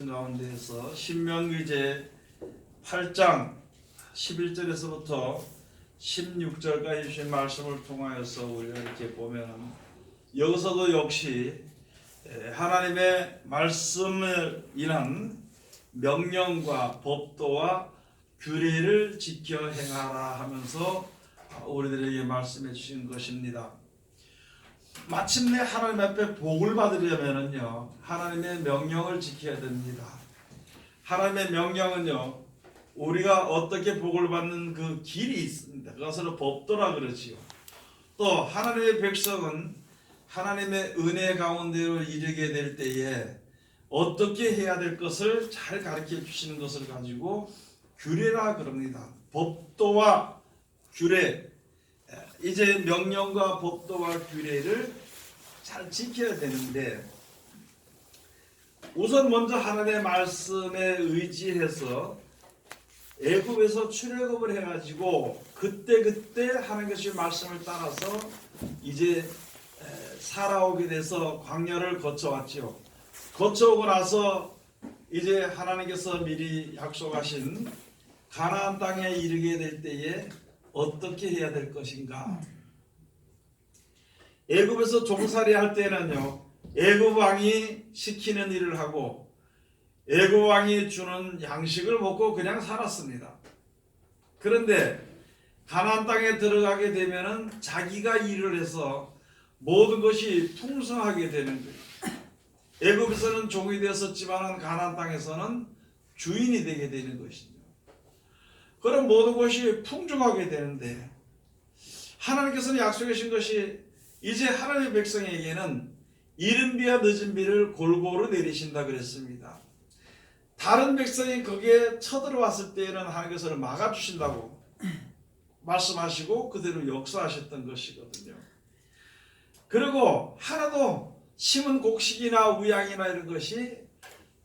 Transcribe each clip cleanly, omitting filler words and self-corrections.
가운데에서 신명기제 8장 11절에서부터 16절까지 주신 말씀을 통하여서 우리가 이렇게 보면 여기서도 역시 하나님의 말씀을 인한 명령과 법도와 규례를 지켜 행하라 하면서 우리들에게 말씀해 주신 것입니다. 마침내 하나님 앞에 복을 받으려면은요, 하나님의 명령을 지켜야 됩니다. 하나님의 명령은요, 우리가 어떻게 복을 받는 그 길이 있습니다. 그것을 법도라 그러지요. 또 하나님의 백성은 하나님의 은혜 가운데로 이르게 될 때에 어떻게 해야 될 것을 잘 가르쳐 주시는 것을 가지고 규례라 그럽니다. 법도와 규례, 이제 명령과 법도와 규례를 잘 지켜야 되는데, 우선 먼저 하나님의 말씀에 의지해서 애굽에서 출애굽을 해가지고 그때 하나님의 말씀을 따라서 이제 살아오게 돼서 광야를 거쳐왔죠. 거쳐오고 나서 이제 하나님께서 미리 약속하신 가나안 땅에 이르게 될 때에 어떻게 해야 될 것인가? 애굽에서 종살이 할 때는요, 애굽 왕이 시키는 일을 하고 애굽 왕이 주는 양식을 먹고 그냥 살았습니다. 그런데 가나안 땅에 들어가게 되면은 자기가 일을 해서 모든 것이 풍성하게 되는 거예요. 애굽에서는 종이 되었었지만 가나안 땅에서는 주인이 되게 되는 것이죠. 그럼 모든 것이 풍족하게 되는데, 하나님께서는 약속해 주신 것이 이제 하나님의 백성에게는 이른 비와 늦은 비를 골고루 내리신다 그랬습니다. 다른 백성이 거기에 쳐들어왔을 때에는 하나님께서 막아주신다고 말씀하시고 그대로 역사하셨던 것이거든요. 그리고 하나도 심은 곡식이나 우양이나 이런 것이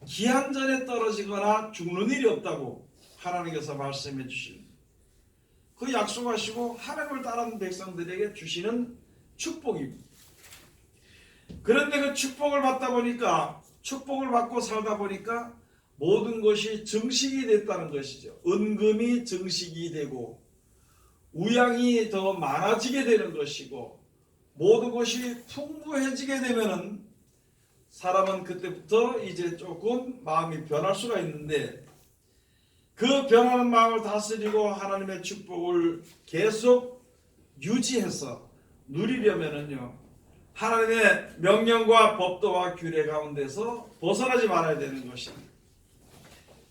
기한 전에 떨어지거나 죽는 일이 없다고 하나님께서 말씀해 주신 그 약속하시고 하나님을 따르는 백성들에게 주시는 축복입니다. 그런데 그 축복을 받다 보니까, 축복을 받고 살다 보니까 모든 것이 정식이 됐다는 것이죠. 은금이 정식이 되고 우양이 더 많아지게 되는 것이고, 모든 것이 풍부해지게 되면은 사람은 그때부터 이제 조금 마음이 변할 수가 있는데, 그 변하는 마음을 다스리고 하나님의 축복을 계속 유지해서 누리려면은요, 하나님의 명령과 법도와 규례 가운데서 벗어나지 말아야 되는 것입니다.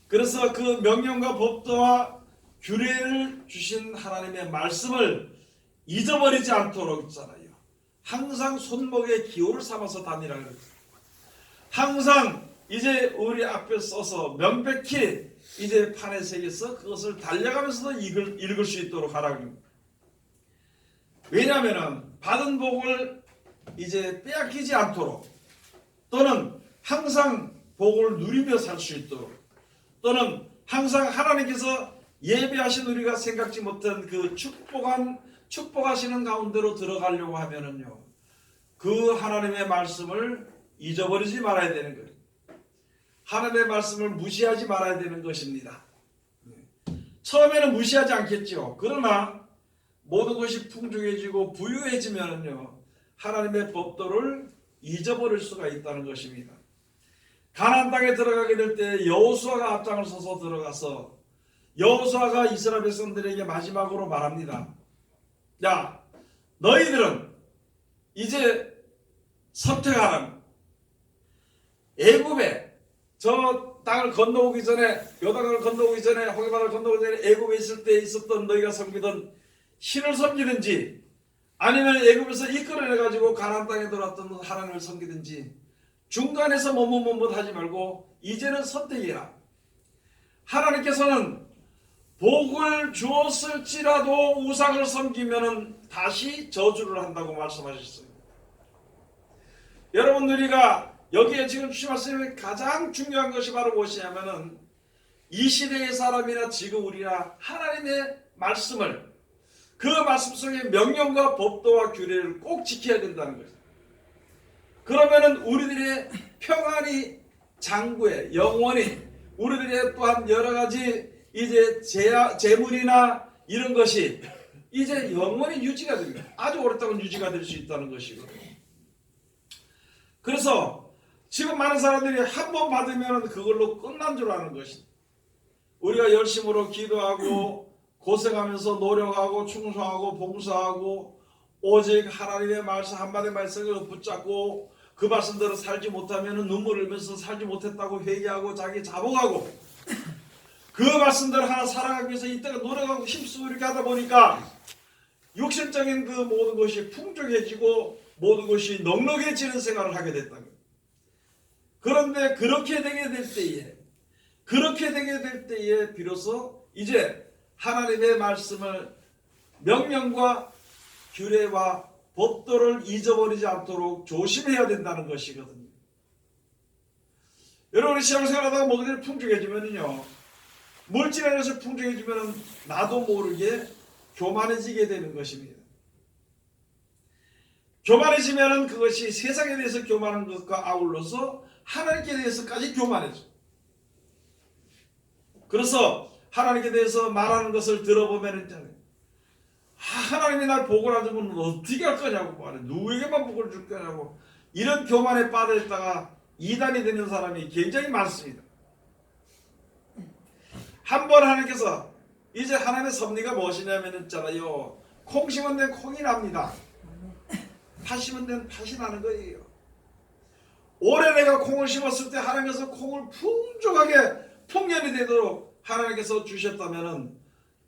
그래서 그 명령과 법도와 규례를 주신 하나님의 말씀을 잊어버리지 않도록 있잖아요. 항상 손목에 기호를 삼아서 다니라는 거죠. 항상 이제 우리 앞에 써서 명백히 이제 판에 새겨서 그것을 달려가면서도 읽을 수 있도록 하라고 합니다. 왜냐하면 받은 복을 이제 빼앗기지 않도록, 또는 항상 복을 누리며 살 수 있도록, 또는 항상 하나님께서 예배하신 우리가 생각지 못한 그 축복하시는 가운데로 들어가려고 하면은요, 그 하나님의 말씀을 잊어버리지 말아야 되는 거예요. 하나님의 말씀을 무시하지 말아야 되는 것입니다. 처음에는 무시하지 않겠죠. 그러나 모든 것이 풍족해지고 부유해지면은요, 하나님의 법도를 잊어버릴 수가 있다는 것입니다. 가나안 땅에 들어가게 될 때 여호수아가 앞장을 서서 들어가서 여호수아가 이스라엘 백성들에게 마지막으로 말합니다. 야, 너희들은 이제 선택하라. 애굽에 저 땅을 건너오기 전에, 요단강을 건너오기 전에, 호기바다를 건너오기 전에 애굽에 있을 때 있었던 너희가 섬기던 신을 섬기든지, 아니면 애굽에서 이끌어내가지고 가나안 땅에 들어왔던 하나님을 섬기든지, 중간에서 머뭇하지 말고 이제는 선택해라. 하나님께서는 복을 주었을지라도 우상을 섬기면 다시 저주를 한다고 말씀하셨습니다. 여러분, 우리가 여기에 지금 주신 말씀이 가장 중요한 것이 바로 무엇이냐면은, 이 시대의 사람이나 지금 우리가 하나님의 말씀을, 그 말씀 속의 명령과 법도와 규례를 꼭 지켜야 된다는 거죠. 그러면은 우리들의 평안이 장구에 영원히 우리들의 또한 여러 가지 이제 재물이나 이런 것이 이제 영원히 유지가 됩니다. 아주 오랫동안 유지가 될 수 있다는 것이거든요. 그래서 지금 많은 사람들이 한 번 받으면 그걸로 끝난 줄 아는 것입니다. 우리가 열심으로 기도하고 고생하면서 노력하고 충성하고 봉사하고 오직 하나님의 말씀 한마디 말씀을 붙잡고 그 말씀대로 살지 못하면 눈물을 흘리면서 살지 못했다고 회개하고 자기 자복하고 그 말씀대로 하나 살아가기 위해서 이때가 노력하고 힘쓰고 이렇게 하다 보니까 육신적인 그 모든 것이 풍족해지고 모든 것이 넉넉해지는 생활을 하게 됐다. 그런데 그렇게 되게 될 때에 비로소 이제 하나님의 말씀을 명령과 규례와 법도를 잊어버리지 않도록 조심해야 된다는 것이거든요. 여러분이 신앙생활하다가 모든 게 풍족해지면요, 물질에서 풍족해지면 나도 모르게 교만해지게 되는 것입니다. 교만해지면 그것이 세상에 대해서 교만한 것과 아울러서 하나님께 대해서까지 교만해져. 그래서 하나님께 대해서 말하는 것을 들어보면 하나님이 날 복을 안 주면 어떻게 할 거냐고 말해. 누구에게만 복을 줄 거냐고. 이런 교만에 빠져있다가 이단이 되는 사람이 굉장히 많습니다. 한번 하나님께서 이제 하나님의 섭리가 무엇이냐면 있잖아요. 콩 심은 데는 콩이 납니다. 팥 심은 데는 팥이 나는 거예요. 올해 내가 콩을 심었을 때 하나님께서 콩을 풍족하게 풍년이 되도록 하나님께서 주셨다면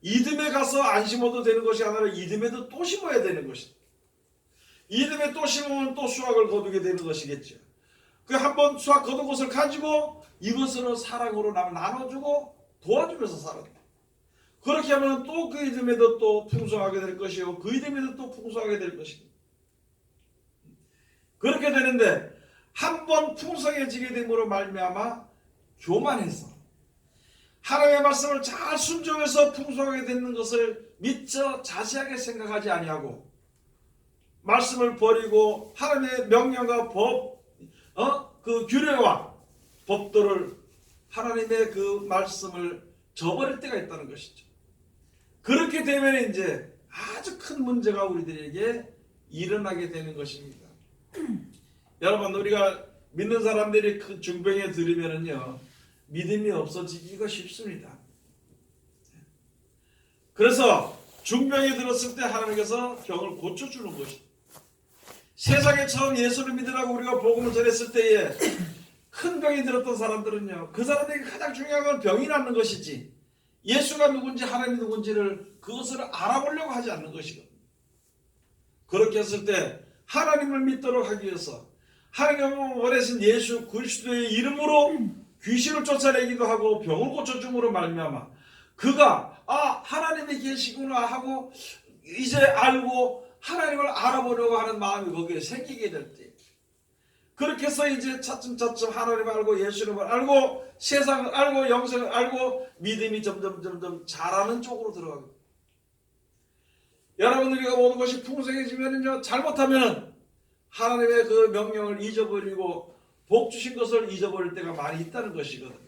이듬해 가서 안 심어도 되는 것이 아니라 이듬해도 또 심어야 되는 것이다. 이듬해 또 심으면 또 수확을 거두게 되는 것이겠죠. 그 한번 수확 거둔 것을 가지고 이것으로 사랑으로 나눠주고 도와주면서 살아야 돼. 그렇게 하면 또 그 이듬해도 또 풍성하게 될 것이고 그 이듬해도 또 풍성하게 될 것이고 그렇게 되는데 한번 풍성해지게 됨으로 말미암아 교만해서 하나님의 말씀을 잘 순종해서 풍성하게 되는 것을 미처 자세하게 생각하지 아니하고 말씀을 버리고 하나님의 명령과 법, 그 규례와 법도를 하나님의 그 말씀을 저버릴 때가 있다는 것이죠. 그렇게 되면 이제 아주 큰 문제가 우리들에게 일어나게 되는 것입니다. 여러분, 우리가 믿는 사람들이 그 중병에 들으면은요, 믿음이 없어지기가 쉽습니다. 그래서 중병에 들었을 때 하나님께서 병을 고쳐주는 것입니다. 세상에 처음 예수를 믿으라고 우리가 복음을 전했을 때에 큰 병이 들었던 사람들은요, 그 사람에게 가장 중요한 건 병이 낫는 것이지 예수가 누군지 하나님이 누군지를 그것을 알아보려고 하지 않는 것이거든요. 그렇게 했을 때 하나님을 믿도록 하기 위해서 하나님이 원하신 예수 그리스도의 이름으로 귀신을 쫓아내기도 하고 병을 고쳐줌으로 말미암아 그가 하나님이 계시구나 하고 이제 알고 하나님을 알아보려고 하는 마음이 거기에 생기게 될 때, 그렇게 해서 이제 차츰차츰 하나님을 알고 예수님을 알고 세상을 알고 영생을 알고 믿음이 점점 자라는 쪽으로 들어가고, 여러분 우리가 모든 것이 풍성해지면요, 잘못하면 하나님의 그 명령을 잊어버리고 복 주신 것을 잊어버릴 때가 많이 있다는 것이거든요.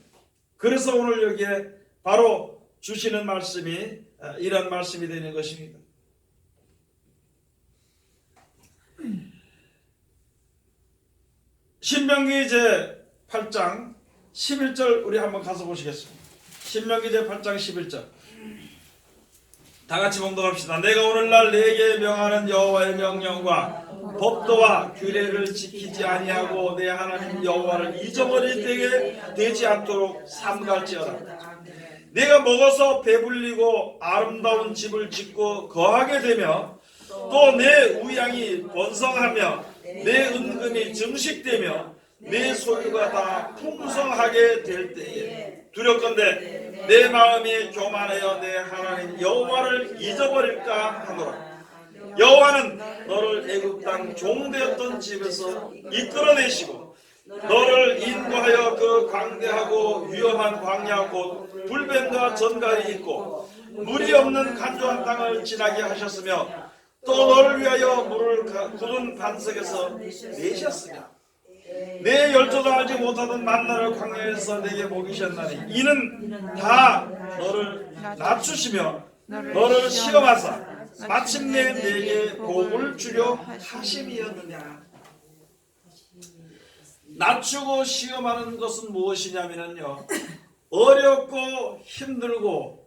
그래서 오늘 여기에 바로 주시는 말씀이 이런 말씀이 되는 것입니다. 신명기 제 8장 11절 우리 한번 가서 보시겠습니다. 신명기 제 8장 11절 다 같이 봉독합시다. 내가 오늘날 내게 명하는 여호와의 명령과 법도와 규례를 지키지 아니하고 내 하나님 여호와를 잊어버릴 때에 되지 않도록 삼갈지어다. 내가 먹어서 배불리고 아름다운 집을 짓고 거하게 되며 또 내 우양이 번성하며 내 은금이 증식되며 내 소유가 다 풍성하게 될 때에 두렵건대 내 마음이 교만하여 내 하나님 여호와를 잊어버릴까 하노라. 여호와는 너를 애굽 땅 종되었던 집에서 이끌어내시고 너를 인도하여 그 광대하고 위험한 광야 곧 불뱀과 전갈이 있고 물이 없는 간조한 땅을 지나게 하셨으며 또 너를 위하여 물을 굳은 반석에서 내셨으며 내 열조도 알지 못하던 만나를 광야에서 내게 먹이셨나니 이는 다 너를 낮추시며 너를 시험하사 마침내 내게 복을 주려 하심이었느냐. 낮추고 시험하는 것은 무엇이냐면요, 어렵고 힘들고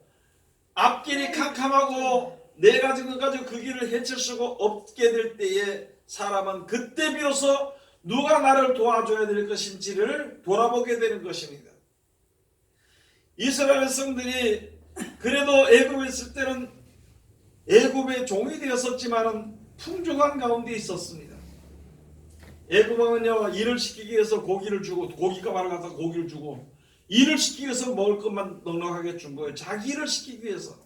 앞길이 캄캄하고 내가 지금 가지고 그 길을 헤칠 수가 없게 될 때에 사람은 그때 비로소 누가 나를 도와줘야 될 것인지를 돌아보게 되는 것입니다. 이스라엘 백성들이 그래도 애굽에 있을 때는 애굽의 종이 되었었지만은 풍족한 가운데 있었습니다. 애굽왕은요, 일을 시키기 위해서 고기를 주고, 고기가마를 갖다 고기를 주고, 일을 시키기 위해서 먹을 것만 넉넉하게 준 거예요. 자기 일을 시키기 위해서.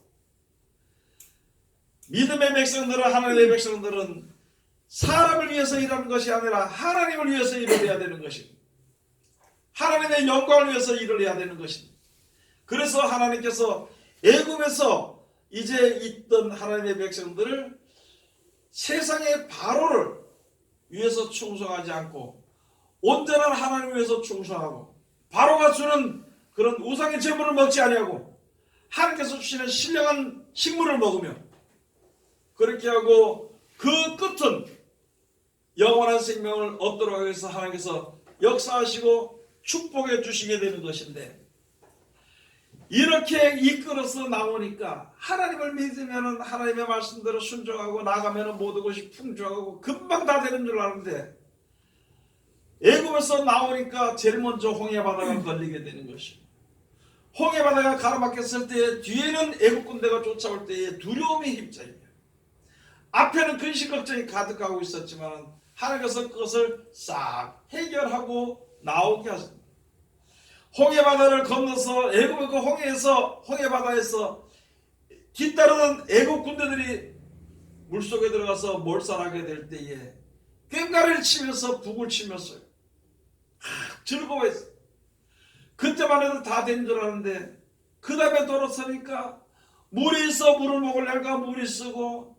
믿음의 백성들은, 하나님의 백성들은 사람을 위해서 일하는 것이 아니라 하나님을 위해서 일을 해야 되는 것입니다. 하나님의 영광을 위해서 일을 해야 되는 것입니다. 그래서 하나님께서 애굽에서 이제 있던 하나님의 백성들을 세상의 바로를 위해서 충성하지 않고 온전한 하나님을 위해서 충성하고, 바로가 주는 그런 우상의 제물을 먹지 아니하고 하나님께서 주시는 신령한 식물을 먹으며, 그렇게 하고 그 끝은 영원한 생명을 얻도록 하기 위해서 하나님께서 역사하시고 축복해 주시게 되는 것인데, 이렇게 이끌어서 나오니까 하나님을 믿으면 하나님의 말씀대로 순종하고 나가면 모든 것이 풍족하고 금방 다 되는 줄 아는데, 애굽에서 나오니까 제일 먼저 홍해바다가 걸리게 되는 것이고, 홍해바다가 가로막혔을 때 뒤에는 애굽 군대가 쫓아올 때에 두려움이 휩싸입니다. 앞에는 근심 걱정이 가득하고 있었지만 하나님께서 그것을 싹 해결하고 나오게 하십니다. 홍해바다를 건너서 애굽의 그 홍해바다에서 뒤따르는 애굽 군대들이 물속에 들어가서 몰살하게 될 때에 꽹과리를 치면서 북을 치면서 즐거워했어요. 그때만 해도 다 된 줄 알았는데, 그 다음에 돌아서니까 물이 있어 물을 먹으려니까 물이 쓰고,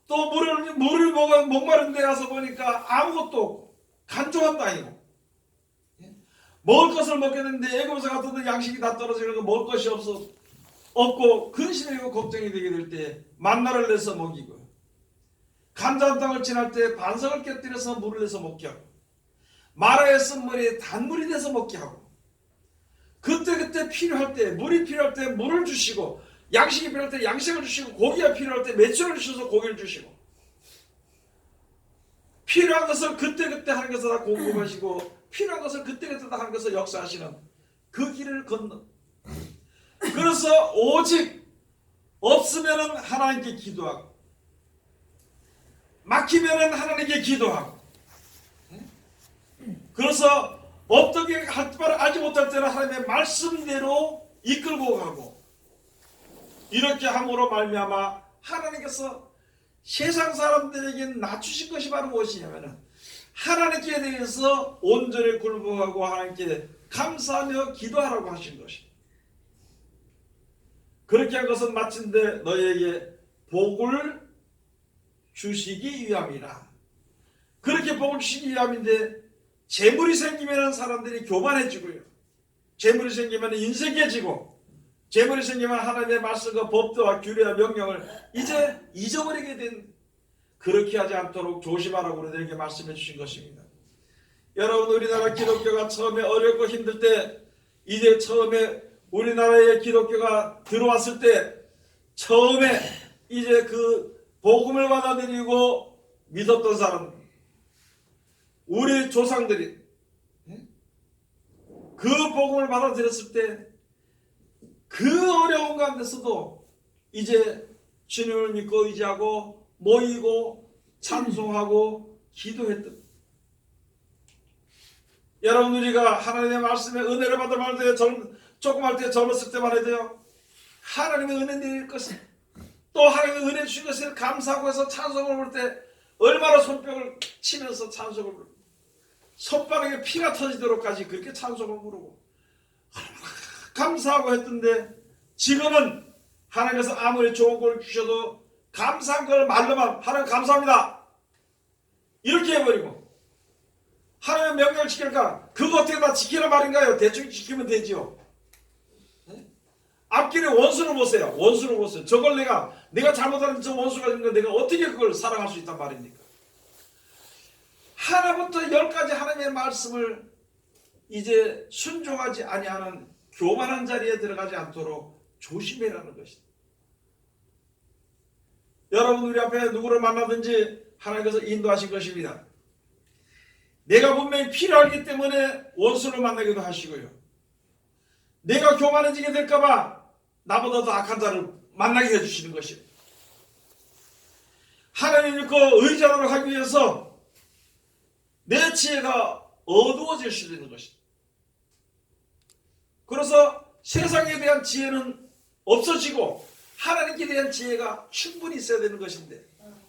또 물을 먹어 목마른 데 가서 보니까 아무것도 없고 간조한 땅이고, 먹을 것을 먹겠는데 애굽에서 갔던 양식이 다 떨어지고 먹을 것이 없고 근심이고 걱정이 되게 될 때 만나를 내서 먹이고, 간자한 땅을 지날 때 반석을 깨뜨려서 물을 내서 먹게 하고, 마라의 쓴물이 단물이 돼서 먹게 하고, 그때 필요할 때, 물이 필요할 때 물을 주시고, 양식이 필요할 때 양식을 주시고, 고기가 필요할 때 매출을 주셔서 고기를 주시고, 필요한 것을 그때 하나님께서 다 공급하시고, 필요한 것을 그때 다 하나님께서 역사하시는 그 길을 건너. 그래서 오직 없으면 하나님께 기도하고, 막히면 하나님께 기도하고, 그래서 어떻게 할 바를 알지 못할 때는 하나님의 말씀대로 이끌고 가고, 이렇게 함으로 말미암아 하나님께서 세상 사람들에게 낮추신 것이 바로 무엇이냐면, 하나님께 대해서 온전히 굴복하고 하나님께 감사하며 기도하라고 하신 것입니다. 그렇게 한 것은 마침내 너희에게 복을 주시기 위함이라. 그렇게 복을 주시기 위함인데, 재물이 생기면 사람들이 교만해지고요, 재물이 생기면 인색해지고, 재물이 생기면 하나님의 말씀과 법도와 규례와 명령을 이제 잊어버리게 된, 그렇게 하지 않도록 조심하라고 우리들에게 말씀해 주신 것입니다. 여러분, 우리나라 기독교가 처음에 어렵고 힘들 때, 이제 처음에 우리나라에 기독교가 들어왔을 때, 처음에 이제 그 복음을 받아들이고 믿었던 사람, 우리 조상들이 그 복음을 받아들였을 때 그 어려운 가운데서도 이제 주님을 믿고 의지하고 모이고 찬송하고 기도했던, 여러분, 우리가 하나님의 말씀에 은혜를 받을 때 조금 할 때 젊었을 때만 해도요, 하나님의 은혜 내릴 것을, 또 하나님의 은혜 주신 것을 감사하고 해서 찬송을 부를 때 얼마나 손뼉을 치면서 찬송을 부르고, 손바닥에 피가 터지도록까지 그렇게 찬송을 부르고 감사하고 했던데, 지금은 하나님께서 아무리 좋은 걸 주셔도 감사한 걸 말로만 하나님 감사합니다 이렇게 해버리고, 하나님의 명령을 지킬까? 그거 어떻게 다 지키라 말인가요? 대충 지키면 되지요. 앞길에 원수를 보세요. 원수를 보세요. 저걸 내가 잘못하는 저 원수가 있는 거 내가 어떻게 그걸 사랑할 수 있단 말입니까? 하나부터 열까지 하나님의 말씀을 이제 순종하지 아니하는 교만한 자리에 들어가지 않도록 조심해라는 것이다. 여러분 우리 앞에 누구를 만나든지 하나님께서 인도하신 것입니다. 내가 분명히 필요하기 때문에 원수를 만나기도 하시고요. 내가 교만해지게 될까봐 나보다 더 악한 자를 만나게 해주시는 것입니다. 하나님을 믿고 의존하도록 하기 위해서 내 지혜가 어두워질 수 있는 것입니다. 그래서 세상에 대한 지혜는 없어지고 하나님께 대한 지혜가 충분히 있어야 되는 것인데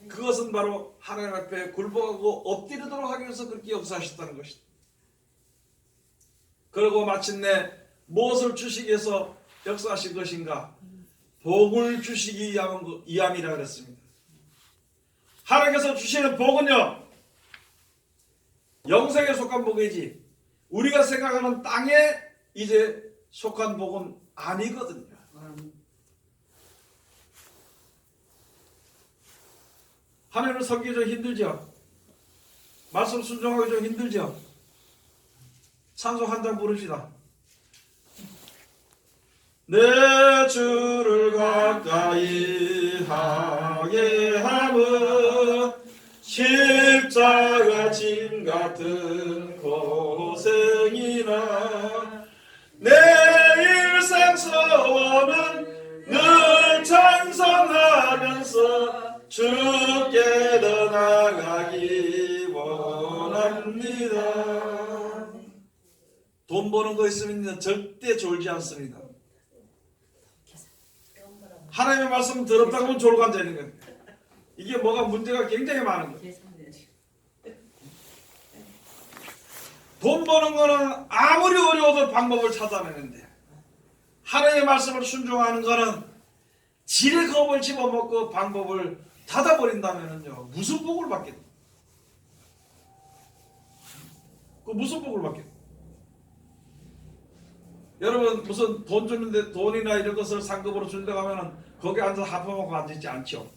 그것은 바로 하나님 앞에 굴복하고 엎드리도록 하기 위해서 그렇게 역사하셨다는 것입니다. 그리고 마침내 무엇을 주시기 위해서 역사하신 것인가? 복을 주시기 위함이라 그랬습니다. 하나님께서 주시는 복은요, 영생에 속한 복이지 우리가 생각하는 땅에 이제 속한 복은 아니거든요. 하나님을 섬기기 좀 힘들죠? 말씀 순종하기 좀 힘들죠? 찬송 한 장 부릅시다. 내 주를 가까이 하게 함은 십자가 짐 같은 고생이나 내 일상 소원은 늘 찬송하면서 주께 더 나아가기 원합니다. 돈 버는 거 있으면 절대 졸지 않습니다. 하나님의 말씀은 더럽다고 하면 졸고 앉아있는 거예요. 이게 뭐가 문제가 굉장히 많은 거예요. 돈 버는 거는 아무리 어려워도 방법을 찾아내는데 하나님의 말씀을 순종하는 거는 지레 겁을 집어먹고 방법을 닫아버린다면요 무슨 복을 받겠노? 그 무슨 복을 받겠노? 여러분 무슨 돈 주는데 돈이나 이런 것을 상급으로 준다고 하면은 거기 앉아서 하품하고 앉아있지 않죠.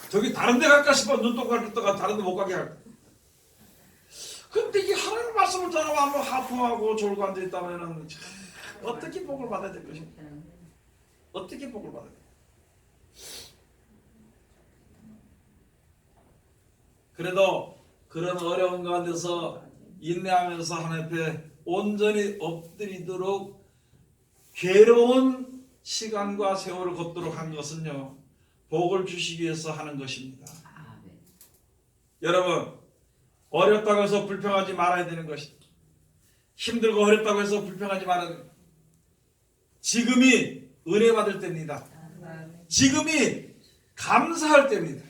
저기 다른 데 갈까 싶어 눈독 갈까 다른 데 못 가게 할까. 근데 이 하나님 말씀을 전하고 한번 하품하고 졸고 앉아있다면은 어떻게 복을 받아야 될 것입니까? 어떻게 복을 받아야 돼? 그래도 그런 어려운 가운데서 인내하면서 하나님 앞에 온전히 엎드리도록 괴로운 시간과 세월을 걷도록 한 것은요 복을 주시기 위해서 하는 것입니다. 여러분 어렵다고 해서 불평하지 말아야 되는 것입니다. 힘들고 어렵다고 해서 불평하지 말아야 됩니다. 지금이 은혜 받을 때입니다. 지금이 감사할 때입니다.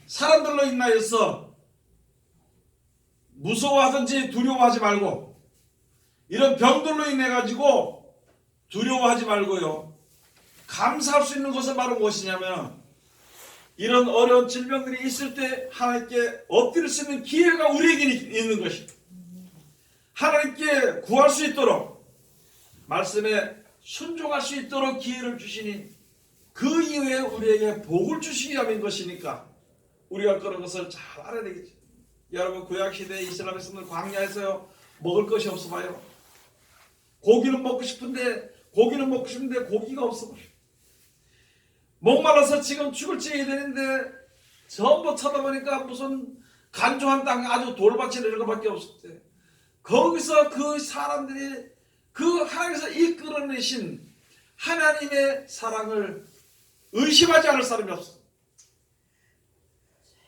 사람들로 인하여서 무서워하든지 두려워하지 말고 이런 병들로 인해 가지고 두려워하지 말고요 감사할 수 있는 것은 바로 무엇이냐면 이런 어려운 질병들이 있을 때 하나님께 엎드릴 수 있는 기회가 우리에게 있는 것입니다. 하나님께 구할 수 있도록 말씀에 순종할 수 있도록 기회를 주시니 그 이후에 우리에게 복을 주시기 위함인 것이니까 우리가 그런 것을 잘 알아야 되겠죠. 여러분 구약시대 이스라엘에서는 광야에서 먹을 것이 없어 봐요. 고기는 먹고 싶은데 고기가 없어 봐요. 목말라서 지금 죽을 지경이 되는데 전부 쳐다보니까 무슨 간조한 땅 아주 돌밭이나 이런 것밖에 없었대. 거기서 그 사람들이 그 하나님께서 이끌어내신 하나님의 사랑을 의심하지 않을 사람이 없어.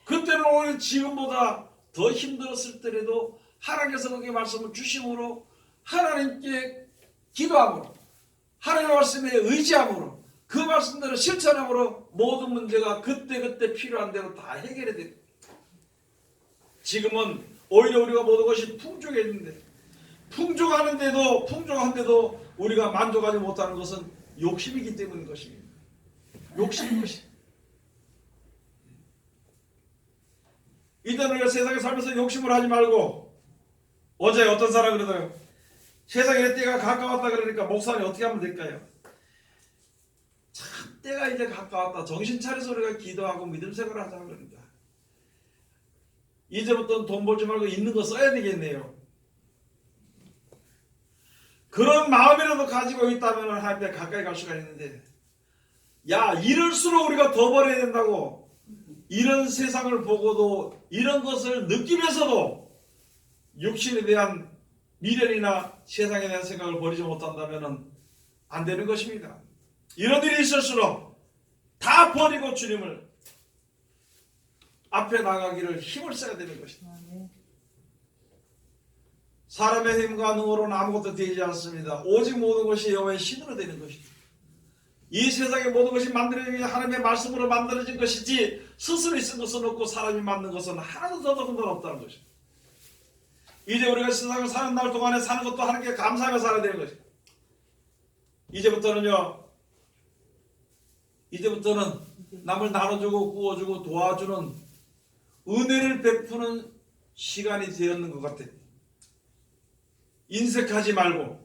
그때는 오히려 지금보다 더 힘들었을 때라도 하나님께서 거기에 말씀을 주심으로 하나님께 기도함으로 하나님의 말씀에 의지함으로 그 말씀대로 실천함으로 모든 문제가 그때그때 필요한 대로 다 해결이 됩니다. 지금은 오히려 우리가 모든 것이 풍족했는데 풍족한데도 우리가 만족하지 못하는 것은 욕심이기 때문인 것입니다. 욕심인 것입니다. 이제는 우리가 세상에 살면서 욕심을 하지 말고, 어제 어떤 사람이 그러더라고요. 세상에 때가 가까웠다 그러니까 목사님 어떻게 하면 될까요? 참 때가 이제 가까웠다. 정신 차려서 우리가 기도하고 믿음 생활을 하자 그러니까. 이제부터는 돈 벌지 말고 있는 거 써야 되겠네요. 그런 마음이라도 가지고 있다면 하나님께 가까이 갈 수가 있는데, 야, 이럴수록 우리가 더 벌어야 된다고. 이런 세상을 보고도 이런 것을 느끼면서도 육신에 대한 미련이나 세상에 대한 생각을 버리지 못한다면 안 되는 것입니다. 이런 일이 있을수록 다 버리고 주님을 앞에 나가기를 힘을 써야 되는 것입니다. 사람의 힘과 능으로는 아무것도 되지 않습니다. 오직 모든 것이 여호와의 힘으로 되는 것입니다. 이 세상의 모든 것이 만들어진 하나님의 말씀으로 만들어진 것이지 스스로 있은 것은 없고 사람이 만든 것은 하나도 더더군 없다는 것입니다. 이제 우리가 세상을 사는 날 동안에 사는 것도 하나님께 감사하며 살아야 되는 것입니다. 이제부터는 남을 나눠주고 구워주고 도와주는 은혜를 베푸는 시간이 되었는 것 같아요. 인색하지 말고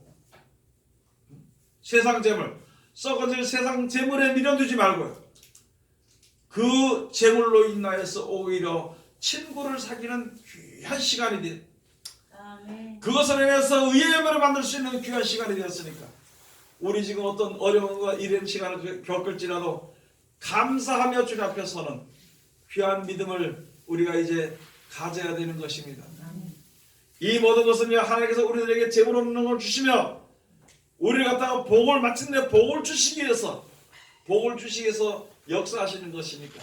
세상 재물, 썩어질 세상 재물에 미련두지 말고요. 그 재물로 인하여서 오히려 친구를 사귀는 귀한 시간이 돼. 그것을 인해서 의의 열매를 만들 수 있는 귀한 시간이 되었으니까 우리 지금 어떤 어려움과 이런 시간을 겪을지라도 감사하며 주님 앞에 서는 귀한 믿음을 우리가 이제 가져야 되는 것입니다. 이 모든 것은 하나님께서 우리들에게 재물 없는 걸 주시며 우리를 갖다가 복을 마침내 복을 주시기 위해서 역사하시는 것이니까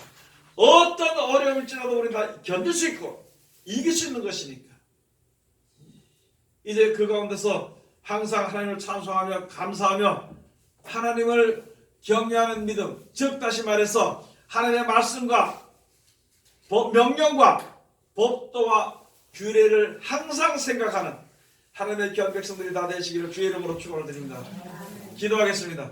어떤 어려움일지라도 우리는 다 견딜 수 있고 이길 수 있는 것이니까 이제 그 가운데서 항상 하나님을 찬송하며 감사하며 하나님을 경외하는 믿음, 즉 다시 말해서 하나님의 말씀과 명령과 법도와 규례를 항상 생각하는 하나님의 귀한 백성들이 다 되시기를 주의 이름으로 축원을 드립니다. 기도하겠습니다.